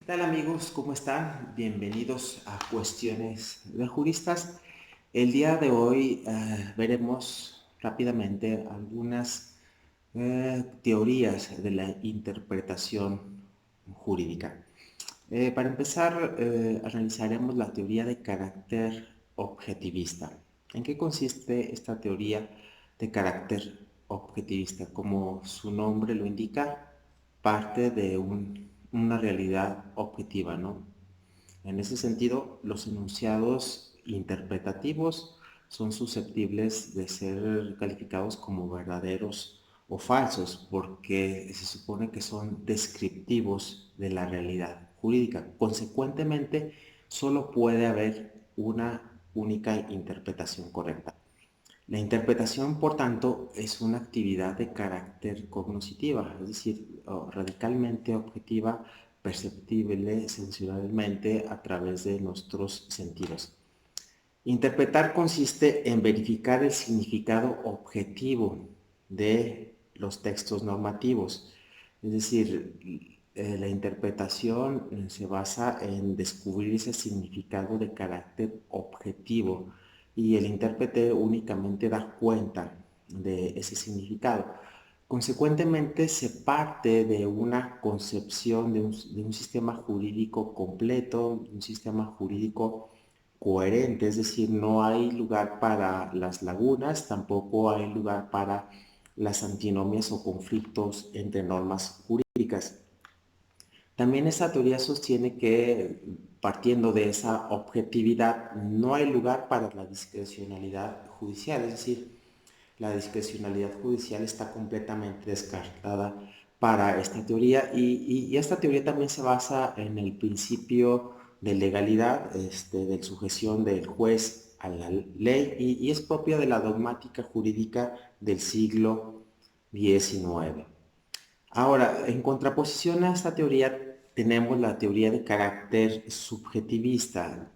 Tal amigos? ¿Cómo están? Bienvenidos a Cuestiones de Juristas. El día de hoy veremos rápidamente algunas teorías de la interpretación jurídica. Para empezar, analizaremos la teoría de carácter objetivista. ¿En qué consiste esta teoría de carácter objetivista? Como su nombre lo indica, parte de una realidad objetiva, ¿no? En ese sentido, los enunciados interpretativos son susceptibles de ser calificados como verdaderos o falsos porque se supone que son descriptivos de la realidad jurídica. Consecuentemente, solo puede haber una única interpretación correcta. La interpretación, por tanto, es una actividad de carácter cognoscitiva, es decir, radicalmente objetiva, perceptible sensorialmente a través de nuestros sentidos. Interpretar consiste en verificar el significado objetivo de los textos normativos, es decir, la interpretación se basa en descubrir ese significado de carácter objetivo y el intérprete únicamente da cuenta de ese significado. Consecuentemente, se parte de una concepción de un sistema jurídico completo, de un sistema jurídico coherente, es decir, no hay lugar para las lagunas, tampoco hay lugar para las antinomias o conflictos entre normas jurídicas. También esa teoría sostiene que, partiendo de esa objetividad, no hay lugar para la discrecionalidad judicial, es decir, la discrecionalidad judicial está completamente descartada para esta teoría y esta teoría también se basa en el principio de legalidad, de sujeción del juez a la ley y es propia de la dogmática jurídica del siglo XIX. Ahora, en contraposición a esta teoría tenemos la teoría de carácter subjetivista.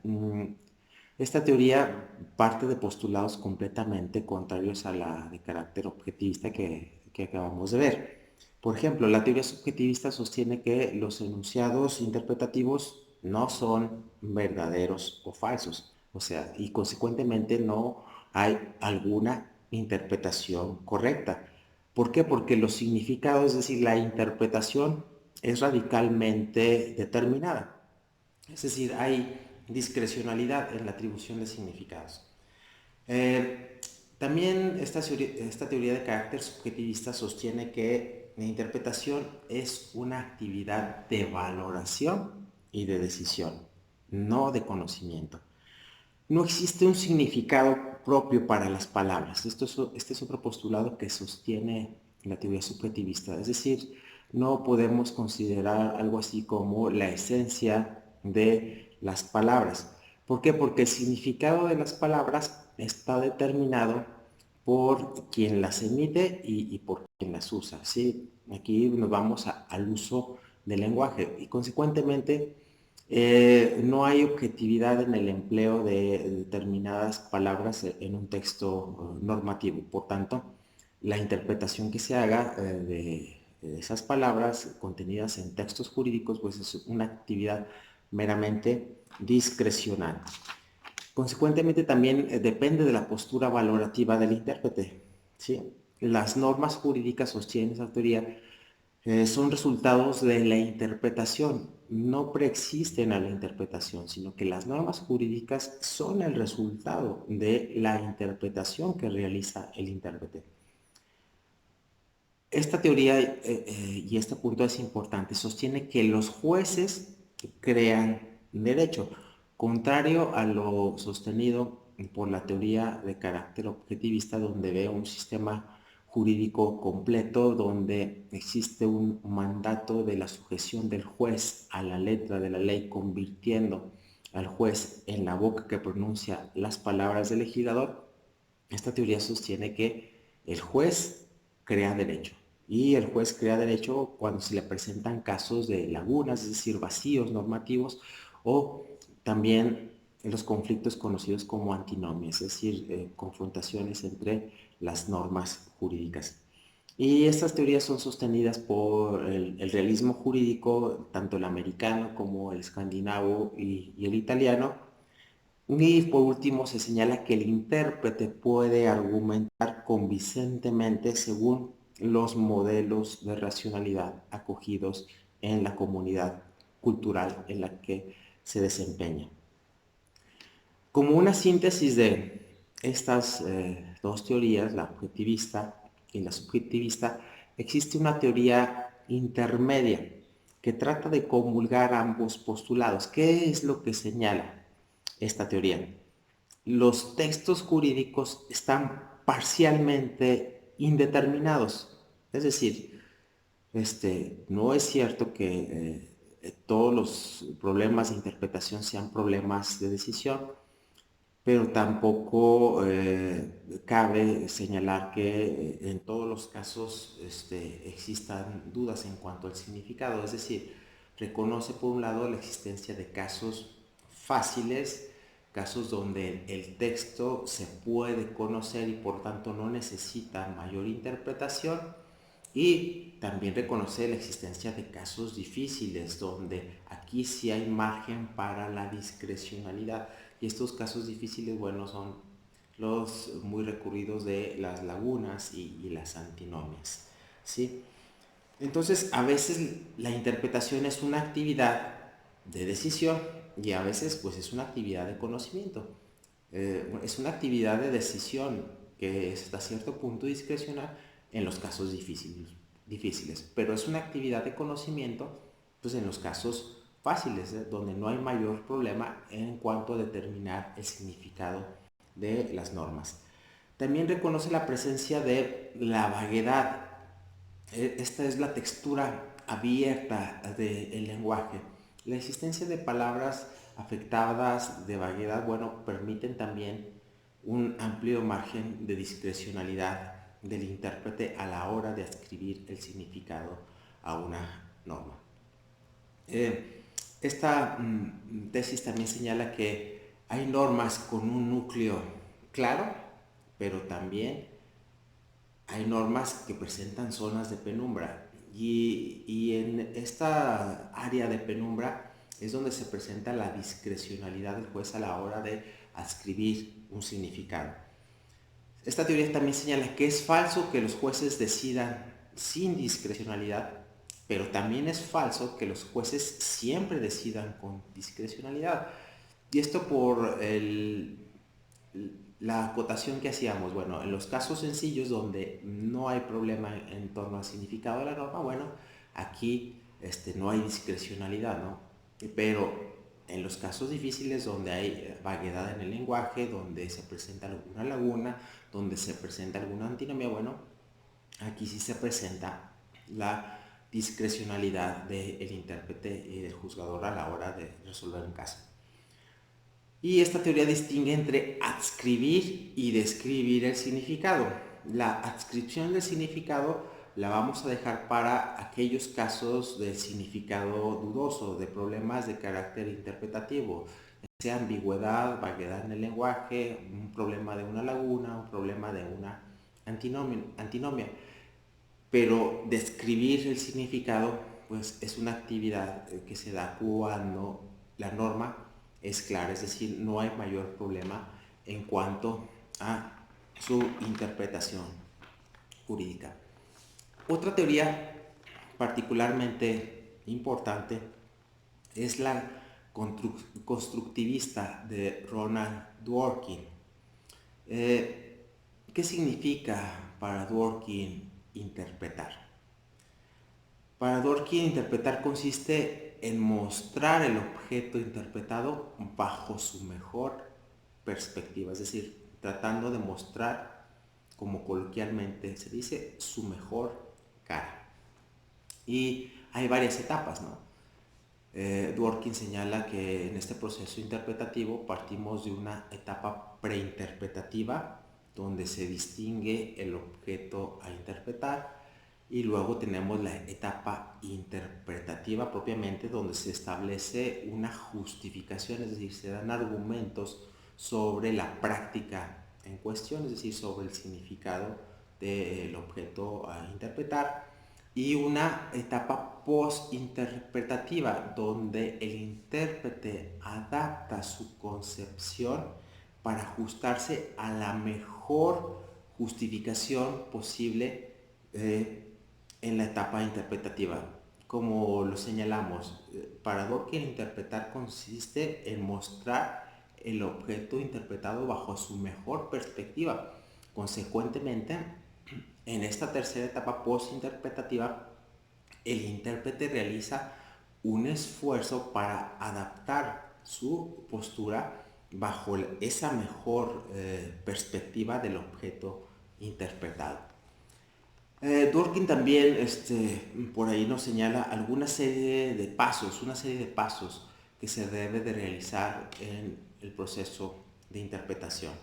Esta teoría parte de postulados completamente contrarios a la de carácter objetivista que acabamos de ver. Por ejemplo, la teoría subjetivista sostiene que los enunciados interpretativos no son verdaderos o falsos, o sea, y consecuentemente no hay alguna interpretación correcta. ¿Por qué? Porque los significados, es decir, la interpretación es radicalmente determinada. Es decir, hay discrecionalidad en la atribución de significados. Eh, También esta teoría de carácter subjetivista sostiene que la interpretación es una actividad de valoración y de decisión, no de conocimiento. No existe un significado propio para las palabras. Este es otro postulado que sostiene la teoría subjetivista. Es decir, no podemos considerar algo así como la esencia de las palabras. ¿Por qué? Porque el significado de las palabras está determinado por quien las emite y por quien las usa. ¿Sí? Aquí nos vamos al uso del lenguaje y consecuentemente no hay objetividad en el empleo de determinadas palabras en un texto normativo. Por tanto, la interpretación que se haga de esas palabras contenidas en textos jurídicos pues es una actividad meramente discrecional. Consecuentemente también depende de la postura valorativa del intérprete. ¿Sí? Las normas jurídicas sostienen esa teoría son resultados de la interpretación, no preexisten a la interpretación, sino que las normas jurídicas son el resultado de la interpretación que realiza el intérprete. Esta teoría y este punto es importante, sostiene que los jueces crean derecho, contrario a lo sostenido por la teoría de carácter objetivista, donde ve un sistema jurídico completo, donde existe un mandato de la sujeción del juez a la letra de la ley, convirtiendo al juez en la boca que pronuncia las palabras del legislador. Esta teoría sostiene que el juez crea derecho y el juez crea derecho cuando se le presentan casos de lagunas, es decir, vacíos normativos o también los conflictos conocidos como antinomias, es decir, confrontaciones entre las normas jurídicas. Y estas teorías son sostenidas por el realismo jurídico, tanto el americano como el escandinavo y el italiano. Y por último se señala que el intérprete puede argumentar convincentemente según los modelos de racionalidad acogidos en la comunidad cultural en la que se desempeña. Como una síntesis de estas dos teorías, la objetivista y la subjetivista, existe una teoría intermedia que trata de comulgar ambos postulados. ¿Qué es lo que señala esta teoría? Los textos jurídicos están parcialmente indeterminados, es decir, no es cierto que todos los problemas de interpretación sean problemas de decisión, pero tampoco cabe señalar que en todos los casos existan dudas en cuanto al significado, es decir, reconoce por un lado la existencia de casos fáciles, casos donde el texto se puede conocer y por tanto no necesita mayor interpretación, y también reconoce la existencia de casos difíciles donde aquí sí hay margen para la discrecionalidad. Y estos casos difíciles, bueno, son los muy recurridos de las lagunas y las antinomias, ¿sí? Entonces, a veces la interpretación es una actividad de decisión y a veces pues es una actividad de conocimiento. Es una actividad de decisión que es hasta cierto punto discrecional en los casos difíciles, pero es una actividad de conocimiento pues en los casos fáciles, donde no hay mayor problema en cuanto a determinar el significado de las normas. También reconoce la presencia de la vaguedad. Esta es la textura abierta del lenguaje. La existencia de palabras afectadas de vaguedad, bueno, permiten también un amplio margen de discrecionalidad del intérprete a la hora de adscribir el significado a una norma. Esta tesis también señala que hay normas con un núcleo claro, pero también hay normas que presentan zonas de penumbra y en esta área de penumbra es donde se presenta la discrecionalidad del juez a la hora de adscribir un significado. Esta teoría también señala que es falso que los jueces decidan sin discrecionalidad, pero también es falso que los jueces siempre decidan con discrecionalidad. Y esto por la acotación que hacíamos. Bueno, en los casos sencillos donde no hay problema en torno al significado de la norma, bueno, aquí no hay discrecionalidad, ¿no? Pero en los casos difíciles donde hay vaguedad en el lenguaje, donde se presenta alguna laguna, donde se presenta alguna antinomia, bueno, aquí sí se presenta la discrecionalidad del intérprete y del juzgador a la hora de resolver un caso. Y esta teoría distingue entre adscribir y describir el significado. La adscripción del significado la vamos a dejar para aquellos casos de significado dudoso, de problemas de carácter interpretativo, sea ambigüedad, vaguedad en el lenguaje, un problema de una laguna, un problema de una antinomia. Pero describir el significado pues es una actividad que se da cuando la norma es clara, es decir, no hay mayor problema en cuanto a su interpretación jurídica. Otra teoría particularmente importante es la constructivista de Ronald Dworkin. ¿Qué significa para Dworkin interpretar? Para Dworkin, interpretar consiste en mostrar el objeto interpretado bajo su mejor perspectiva, es decir, tratando de mostrar, como coloquialmente se dice, su mejor cara. Y hay varias etapas, ¿no? Dworkin señala que en este proceso interpretativo partimos de una etapa preinterpretativa, donde se distingue el objeto a interpretar, y luego tenemos la etapa interpretativa propiamente, donde se establece una justificación, es decir, se dan argumentos sobre la práctica en cuestión, es decir, sobre el significado del objeto a interpretar, y una etapa post-interpretativa donde el intérprete adapta su concepción para ajustarse a la mejor justificación posible en la etapa interpretativa. Como lo señalamos, para Dworkin interpretar consiste en mostrar el objeto interpretado bajo su mejor perspectiva. Consecuentemente, en esta tercera etapa postinterpretativa, el intérprete realiza un esfuerzo para adaptar su postura bajo esa mejor perspectiva del objeto interpretado. Dworkin también por ahí nos señala una serie de pasos que se debe de realizar en el proceso de interpretación.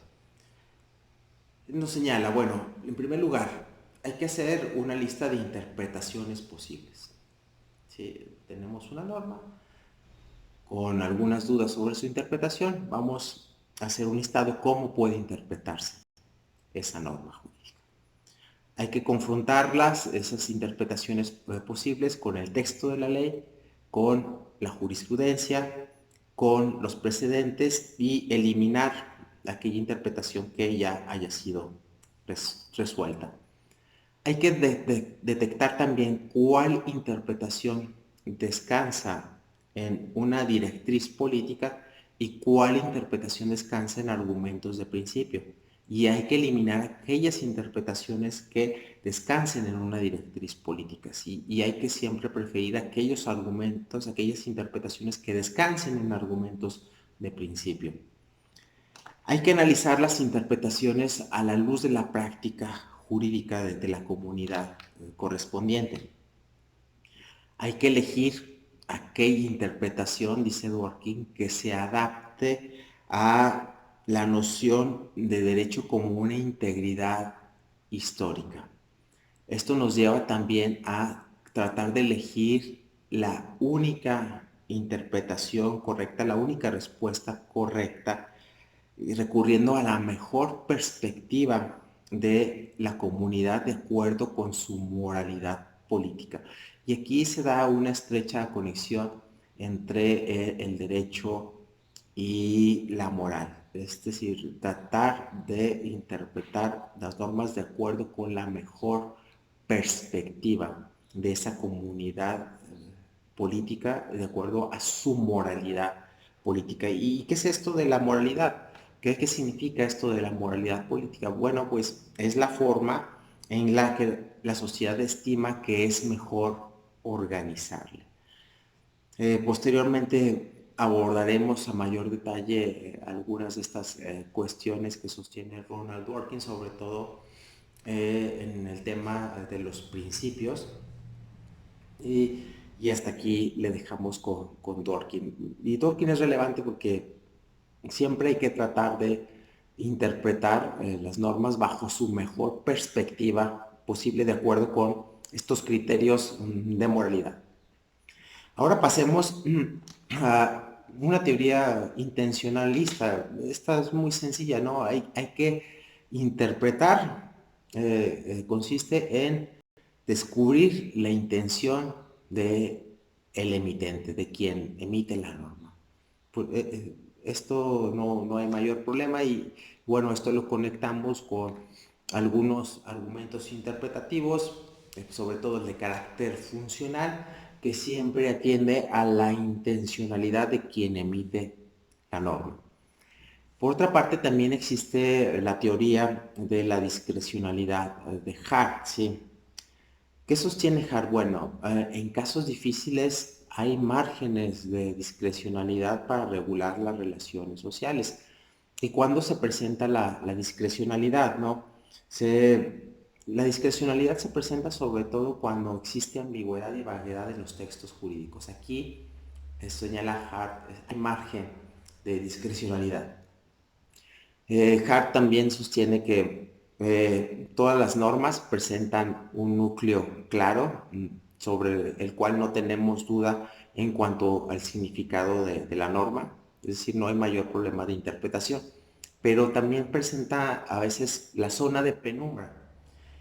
Nos señala, bueno, en primer lugar, hay que hacer una lista de interpretaciones posibles. Si tenemos una norma con algunas dudas sobre su interpretación, vamos a hacer un listado de cómo puede interpretarse esa norma jurídica. Hay que confrontarlas, esas interpretaciones posibles, con el texto de la ley, con la jurisprudencia, con los precedentes, y eliminar aquella interpretación que ya haya sido resuelta. Hay que detectar también cuál interpretación descansa en una directriz política y cuál interpretación descansa en argumentos de principio. Y hay que eliminar aquellas interpretaciones que descansen en una directriz política, ¿sí? Y hay que siempre preferir aquellos argumentos, aquellas interpretaciones que descansen en argumentos de principio. Hay que analizar las interpretaciones a la luz de la práctica jurídica de la comunidad correspondiente. Hay que elegir aquella interpretación, dice Dworkin, que se adapte a la noción de derecho como una integridad histórica. Esto nos lleva también a tratar de elegir la única interpretación correcta, la única respuesta correcta, recurriendo a la mejor perspectiva de la comunidad de acuerdo con su moralidad política. Y aquí se da una estrecha conexión entre el derecho y la moral, es decir, tratar de interpretar las normas de acuerdo con la mejor perspectiva de esa comunidad política, de acuerdo a su moralidad política. ¿Y qué es esto de la moralidad? ¿Qué significa esto de la moralidad política? Bueno, pues es la forma en la que la sociedad estima que es mejor organizarle. Posteriormente abordaremos a mayor detalle algunas de estas cuestiones que sostiene Ronald Dworkin, sobre todo en el tema de los principios. Y hasta aquí le dejamos con Dworkin. Y Dworkin es relevante porque siempre hay que tratar de interpretar las normas bajo su mejor perspectiva posible de acuerdo con estos criterios de moralidad. Ahora pasemos a una teoría intencionalista. Esta es muy sencilla, ¿no? Hay que interpretar, consiste en descubrir la intención del emitente, de quien emite la norma. Esto no hay mayor problema, y bueno, esto lo conectamos con algunos argumentos interpretativos, sobre todo el de carácter funcional, que siempre atiende a la intencionalidad de quien emite la norma. Por otra parte, también existe la teoría de la discrecionalidad de Hart, ¿sí? ¿Qué sostiene Hart? Bueno, en casos difíciles hay márgenes de discrecionalidad para regular las relaciones sociales. ¿Y cuándo se presenta la discrecionalidad, no? La discrecionalidad se presenta sobre todo cuando existe ambigüedad y vaguedad en los textos jurídicos. Aquí señala Hart, hay margen de discrecionalidad. Hart también sostiene que todas las normas presentan un núcleo claro sobre el cual no tenemos duda en cuanto al significado de la norma, es decir, no hay mayor problema de interpretación, pero también presenta a veces la zona de penumbra.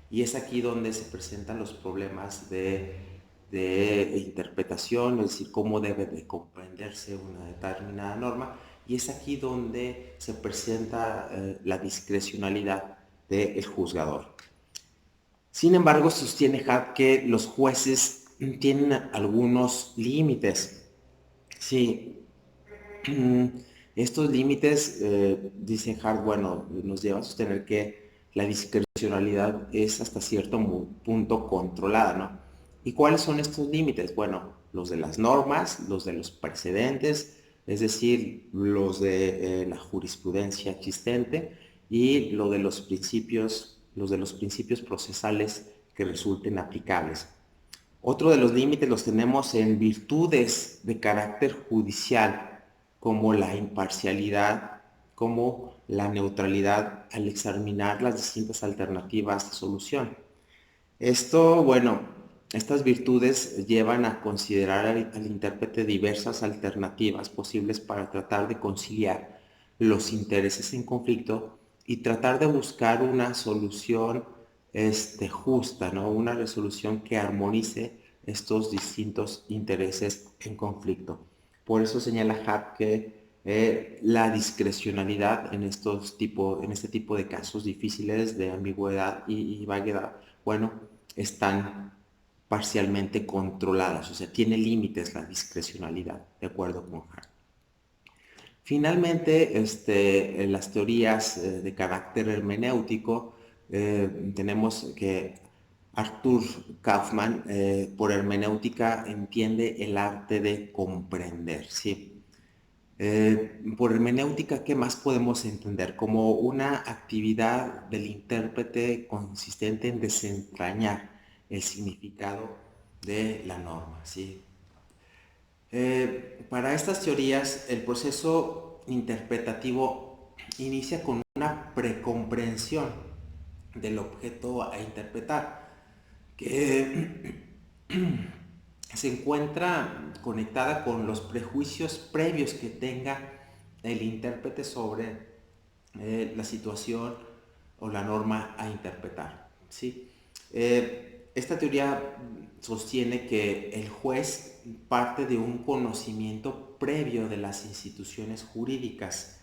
Y es aquí donde se presentan los problemas de interpretación, es decir, cómo debe de comprenderse una determinada norma, y es aquí donde se presenta la discrecionalidad del juzgador. Sin embargo, sostiene Hart que los jueces tienen algunos límites. Sí, estos límites, dice Hart, bueno, nos lleva a sostener que la discrecionalidad es hasta cierto punto controlada, ¿no? ¿Y cuáles son estos límites? Bueno, los de las normas, los de los precedentes, es decir, los de la jurisprudencia existente y los de los principios procesales que resulten aplicables. Otro de los límites los tenemos en virtudes de carácter judicial, como la imparcialidad, como la neutralidad al examinar las distintas alternativas de solución. Esto, bueno, estas virtudes llevan a considerar al intérprete diversas alternativas posibles para tratar de conciliar los intereses en conflicto y tratar de buscar una solución justa, ¿no? Una resolución que armonice estos distintos intereses en conflicto. Por eso señala Hart que la discrecionalidad en este tipo de casos difíciles de ambigüedad y vaguedad, bueno, están parcialmente controladas, o sea, tiene límites la discrecionalidad, de acuerdo con Hart. Finalmente, en las teorías de carácter hermenéutico, tenemos que Arthur Kaufman, por hermenéutica, entiende el arte de comprender, ¿sí? Por hermenéutica, ¿qué más podemos entender? Como una actividad del intérprete consistente en desentrañar el significado de la norma, ¿sí? Para estas teorías, el proceso interpretativo inicia con una precomprensión del objeto a interpretar, que se encuentra conectada con los prejuicios previos que tenga el intérprete sobre la situación o la norma a interpretar, ¿sí? Esta teoría sostiene que el juez parte de un conocimiento previo de las instituciones jurídicas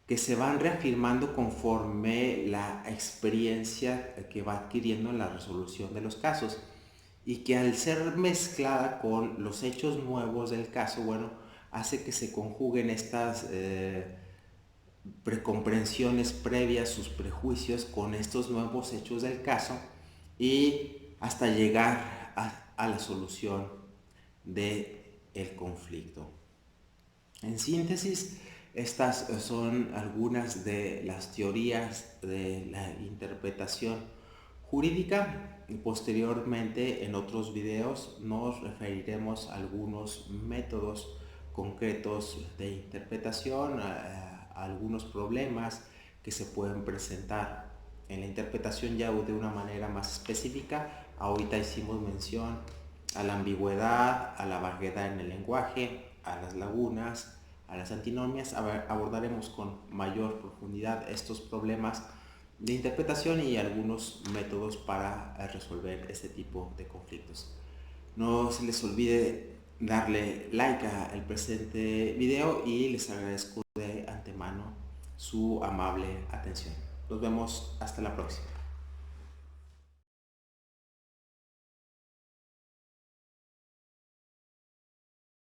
que se van reafirmando conforme la experiencia que va adquiriendo en la resolución de los casos, y que al ser mezclada con los hechos nuevos del caso, bueno, hace que se conjuguen estas precomprensiones previas, sus prejuicios con estos nuevos hechos del caso, y hasta llegar a la solución del conflicto. En síntesis, estas son algunas de las teorías de la interpretación jurídica. Y posteriormente, en otros videos, nos referiremos a algunos métodos concretos de interpretación, a algunos problemas que se pueden presentar en la interpretación ya de una manera más específica. Ahorita hicimos mención a la ambigüedad, a la vaguedad en el lenguaje, a las lagunas, a las antinomias. Abordaremos con mayor profundidad estos problemas de interpretación y algunos métodos para resolver este tipo de conflictos. No se les olvide darle like al presente video y les agradezco de antemano su amable atención. Nos vemos hasta la próxima.